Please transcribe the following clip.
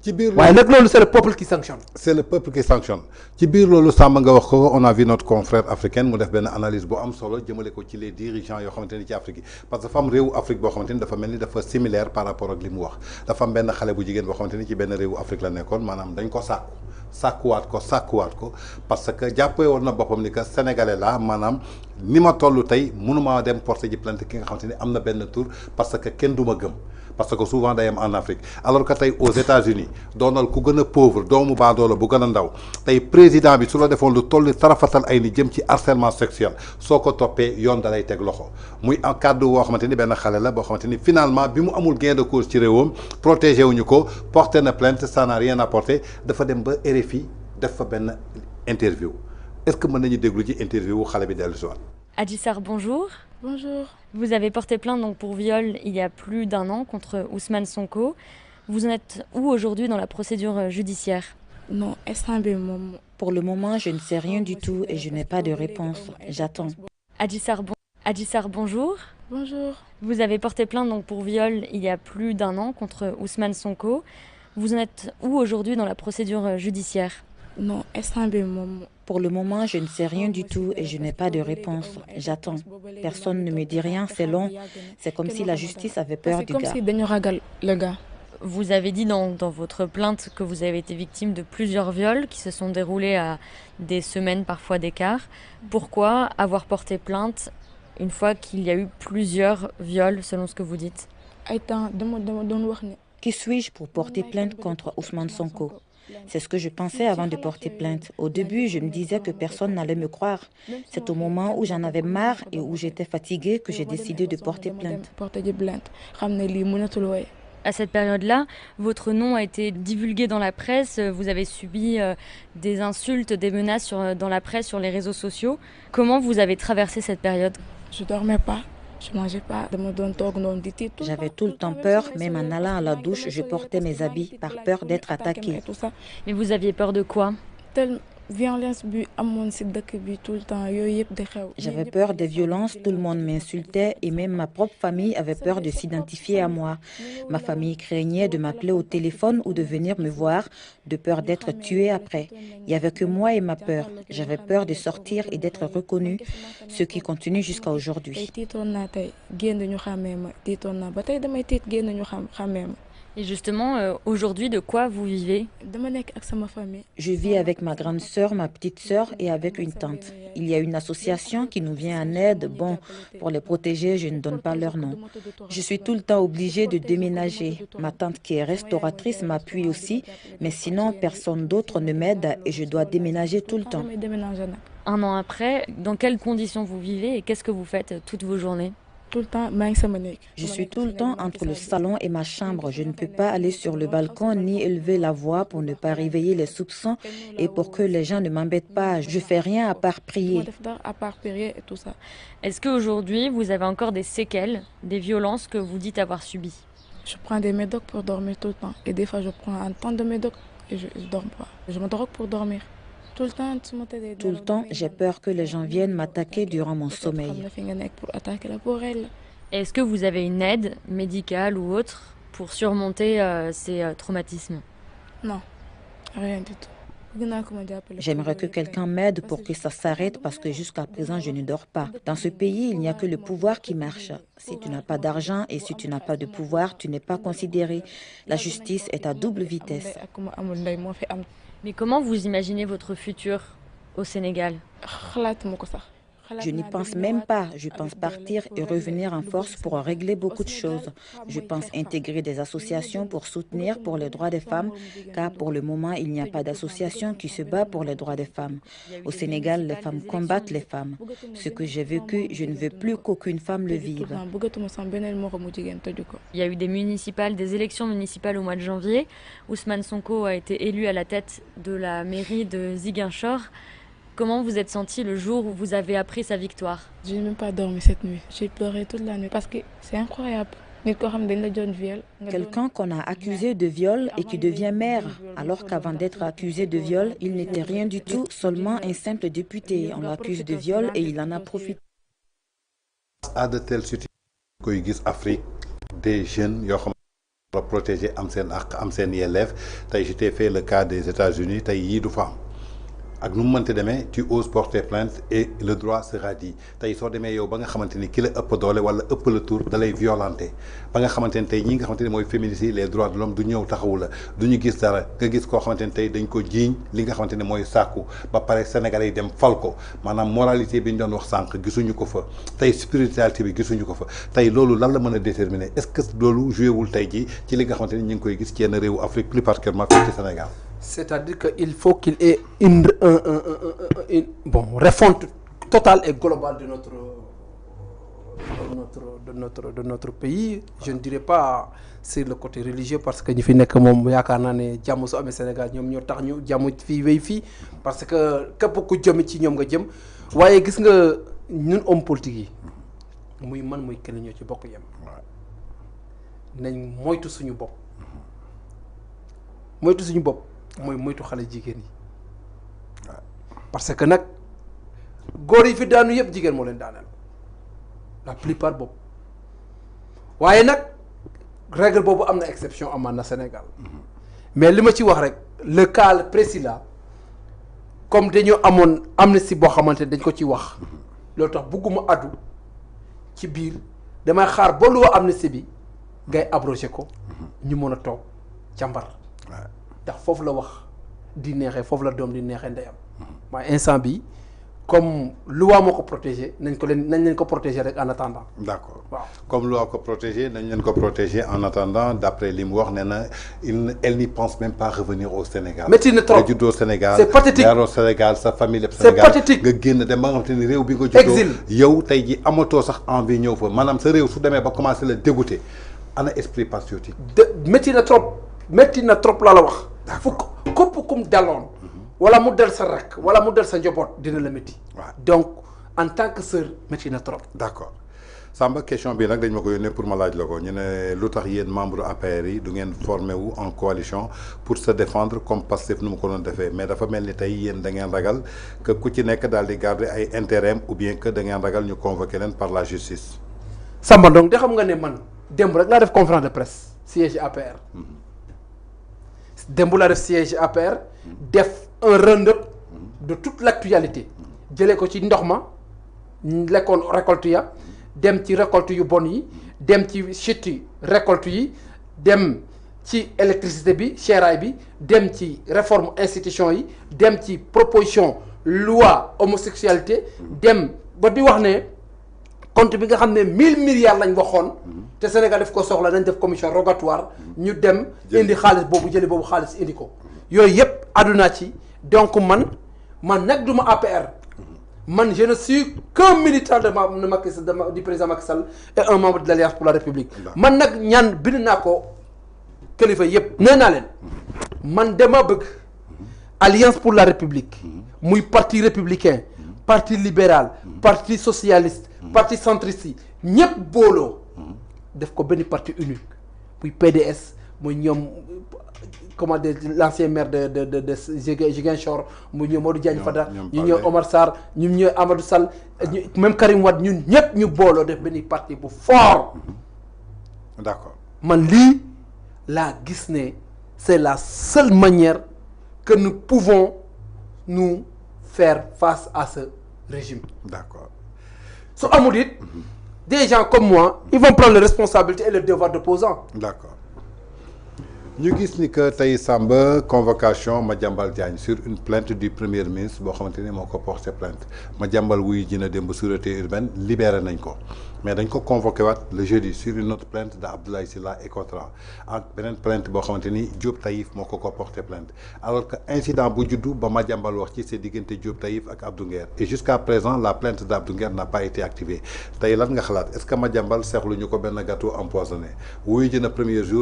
ci biir waaye nag loolu c'est le peuple qui sanctionne. c'est le peuple qui sanctionne ci biir loolu sàmm nga wax ko on a vu notre confrère africain mu def benn analyse bu am solo jëmale ko ci les dirigeants yoo xamante ni ci Afrique yi parce que dafa am réewu Afrique boo xamante ni dafa mel ni dafa similaire par rapport ak li mu wax dafa am benn xale bu jigéen boo xamante ni ci benn réewu Afrique la nekkoon maanaam dañ ko sàkkuwaat ko parce que jàppee woon na boppam ni que sénégalais la maanaam ni ma toll tey mënuma dem porter ji plainte ki nga xamante ni am na benn tour parce que kenn du ma gëm parce que souvent day am en Afrique alors que tey aux États-Unis doonal ku gën a pauvre doomu baadoola bu gën a ndaw tey président bi su la defoon lu toll tarafatal ay ni jëm ci harcèlement sexuel soo ko toppee yoon da lay teg loxo muy en cadre boo xamante ni benn xale la boo xamante ni finalement bi mu amul gain de cause ci réewam protégé wuñu ko porté na plainte ça n'a rien apporté dafa dem ba RFI def fa benn interview est-ce que mën nañu déglu ci interview wu xale bi dellu si waat. Adji Sarr, bonjour. Bonjour. Vous avez porté plainte donc pour viol il y a plus d'un an contre Ousmane Sonko. Vous en êtes où aujourd'hui dans la procédure judiciaire? Non, pour le moment, je ne sais rien du tout et je n'ai pas de réponse. J'attends. Adji Sarr, bonjour. Bonjour. Vous avez porté plainte donc pour viol il y a plus d'un an contre Ousmane Sonko. Vous en êtes où aujourd'hui dans la procédure judiciaire? Non, pour le moment, je ne sais rien du tout et je n'ai pas de réponse. J'attends. Personne ne me dit rien, c'est long. C'est comme si la justice avait peur du gars. Vous avez dit dans votre plainte que vous avez été victime de plusieurs viols qui se sont déroulés à des semaines, parfois d'écart. Pourquoi avoir porté plainte une fois qu'il y a eu plusieurs viols, selon ce que vous dites? Qui suis-je pour porter plainte contre Ousmane Sonko? C'est ce que je pensais avant de porter plainte. Au début, je me disais que personne n'allait me croire. C'est au moment où j'en avais marre et où j'étais fatiguée que j'ai décidé de porter plainte. À cette période-là, votre nom a été divulgué dans la presse. Vous avez subi des insultes, des menaces dans la presse, sur les réseaux sociaux. Comment vous avez traversé cette période? Je dormais pas. Je mangeais pas. J'avais tout le temps peur, même en allant à la douche, je portais mes habits par peur d'être attaquée. Mais vous aviez peur de quoi? J'avais peur des violences, tout le monde m'insultait et même ma propre famille avait peur de s'identifier à moi. Ma famille craignait de m'appeler au téléphone ou de venir me voir, de peur d'être tuée après. Il n'y avait que moi et ma peur. J'avais peur de sortir et d'être reconnue, ce qui continue jusqu'à aujourd'hui. Et justement, aujourd'hui, de quoi vous vivez? Je vis avec ma grande sœur, ma petite sœur et avec une tante. Il y a une association qui nous vient en aide. Bon, pour les protéger, je ne donne pas leur nom. Je suis tout le temps obligée de déménager. Ma tante qui est restauratrice m'appuie aussi, mais sinon, personne d'autre ne m'aide et je dois déménager tout le temps. Un an après, dans quelles conditions vous vivez et qu'est-ce que vous faites toutes vos journées? Je suis tout le temps entre le salon et ma chambre. Je ne peux pas aller sur le balcon ni élever la voix pour ne pas réveiller les soupçons et pour que les gens ne m'embêtent pas. Je fais rien à part prier. Est-ce qu'aujourd'hui, vous avez encore des séquelles, des violences que vous dites avoir subies? Je prends des médocs pour dormir tout le temps. Et des fois, je prends un temps de médocs et je ne dors pas. Je me drogue pour dormir. Tout le temps, j'ai peur que les gens viennent m'attaquer durant mon sommeil. Est-ce que vous avez une aide médicale ou autre pour surmonter ces traumatismes? Non, rien du tout. J'aimerais que quelqu'un m'aide pour que ça s'arrête parce que jusqu'à présent, je ne dors pas. Dans ce pays, il n'y a que le pouvoir qui marche. Si tu n'as pas d'argent et si tu n'as pas de pouvoir, tu n'es pas considéré. La justice est à double vitesse. Mais comment vous imaginez votre futur au Sénégal? Je n'y pense même pas. Je pense partir et revenir en force pour régler beaucoup de choses. Je pense intégrer des associations pour soutenir pour les droits des femmes, car pour le moment, il n'y a pas d'association qui se bat pour les droits des femmes. Au Sénégal, les femmes combattent les femmes. Ce que j'ai vécu, je ne veux plus qu'aucune femme le vive. Il y a eu des élections municipales au mois de janvier. Ousmane Sonko a été élu à la tête de la mairie de Ziguinchor. Comment vous êtes senti le jour où vous avez appris sa victoire? Je n'ai même pas dormi cette nuit. J'ai pleuré toute la nuit parce que c'est incroyable. Quelqu'un qu'on a accusé de viol et qui devient maire, alors qu'avant d'être accusé de viol, il n'était rien du tout, seulement un simple député. On l'accuse de viol et il en a profité. À de telles situations, Afrique, des jeunes, protéger am seen àq am seen yelleef tey je t'ai fait le cas des États-Unis tey yii du fa am ak nu mu mënti demee tu oses porter plainte et le droit sera dit tey soo demee yow ba nga xamante ni ki la ëpp doole wala ëpp la tour da lay violenté ba nga xamante ni tey ñi nga xamante ni mooy féministes yi les droits de l'homme du ñëw taxawu la du ñu gis dara nga gis koo xamante ni tey dañ ko jiiñ li nga xamante ni mooy sàkku ba pare Sénégalais yi dem fal ko maanaam moralité bi ñu doon wax sànq gisuñu ko fa tey spiritualité bi gisuñu ko fa tey loolu lan la mën a déterminer est-ce que loolu joué wul tey jii ci li nga xamante ni ñu ngi koy gis ci yenn réewu Afrique plus particulièrement fii ci Sénégal. C'est-à-dire qu'il faut qu'il y ait une refonte totale et globale de notre pays. Je ne dirais pas c'est le côté religieux parce que ñi fi nekk moom yaakaar naa ne jàmm su amee Sénégal ñoom ñoo tax ñu jàmm fii wéy fii parce que képp ku jëm ci ñoom nga jëm waaye gis nga ñun homme politique yi muy man muy kenn ñoo ci bokk yem nañ moytu suñu bopp mooy moytu xale jigéen yi parce que nag góor yi fi daanu yëpp jigéen moo leen daaneel la plupart boobu waaye nag règle boobu am na exception amaan na Sénégal mais li ma ci wax rek le cas précis là comme dañoo amoon amnistie boo xamante ne dañ ko ci wax loolu tax bugguma addu ci biir damay xaar ba loi amnistie bi ngay abrogé ko ñu mën a toog càmbar ndax foofu la wax di neexee foofu la doom di neexee ndeyam waaye instant bi comme loi moo ko protégé nañ leen ko protégé rek en attendant. d'accord waaw comme loi ko protégé nañ leen ko protégé en attendant d'après li mu wax nee na elle n'y pense même pas revenir au Sénégal. métti na trop nga juddoo Sénégal c'est pathétique yaroo Sénégal sa famille lépp c'est Sénégal pathétique nga génn dem ba nga xamante ni réew bi nga juddoo exil yow tey ji amatoo sax envie ñëw fa maanaam sa réew su demee ba commencé la dégoûter ana esprit patriotique. métti na trop laa la wax. fukk képp kum daloon wala mu del sa rakk wala mu del sa njaboot dina la métti. donc en tant que sœur métti na trop. d'accord Samba question bi nag dañ ma ko yónnee pour ma laaj la ko ñu ne lu tax yéen membre APR yi du ngeen formé wu en coalition pour se défendre comme Pastef nu mu ko doon defee mais dafa mel ni tey yéen da ngeen ragal que ku ci nekk daal di garder ay intérêt ou bien que da ngeen ragal ñu convoquer leen par la justice. Samba donc de xam nga ne man démb rek laa def conférence de presse siège APR. démb laa def siège APR def un round-up de toute l'actualité jëlee ko ci ndox ma lekkoon récolte ya dem ci récolte yu bon yi dem ci chute récolte yi dem ci électricité bi séeraay bi dem ci réforme institution yi dem ci proposition loi homosexualité dem ba di wax ne compte bi nga xam ne 1000 milliards lañ waxoon te Sénégal daf ko soxla nañ def commission rogatoire ñu dem indi xaalis boobu jëli boobu xaalis indi ko yooyu yëpp àdduna ci donc man nag duma APR man je ne suis qu'un militant du président Macky Sall et un membre de l'Alliance pour la République man nag ñaan bind naa ko kilifa yëpp nee naa leen man dama bëgg Alliance pour la République muy parti républicain parti libéral parti socialiste parti centriste yi ñëpp booloo def ko benn parti unique muy PDS muy ñoom comment dire l'ancien maire de Ziguinchor muy ñoom Modou Diagne Fada ñu ñëw Omar Sarr ñu ñëw Amadou Sall même Karim Wade ñun ñëpp ñu booloo def benn parti bu fort. D'accord man lii laa gis ne c'est la seule manière que nous pouvons nous faire face à ce régime. D'accord su amul it des gens comme moi ils vont prendre les responsabilités et le devoir d'opposant. D'accord ñu gis ni que tey Samba convocation Madiambal Diagne sur une plainte du premier ministre boo xamante ni moo ko porté plainte Madiambal wuyu ji na démb sûreté urbaine libéré nañ ko mais dañ ko convoqué waat le jeudi sur une autre plainte de Abdoulaye Sylla et Cotran ak beneen plainte boo xamante ni Diop Taïf moo ko porté plainte alors que incident bu juddu ba Madiambal wax ci c'est diggante Diop Taïf ak Abdou Nguer et jusqu'à présent la plainte d'Abdou Nguer n'a pas été activée tey lan nga xalaat est-ce que Madiambal seexlu ñu ko benn gâteau empoisonné wuyu ji na premier jour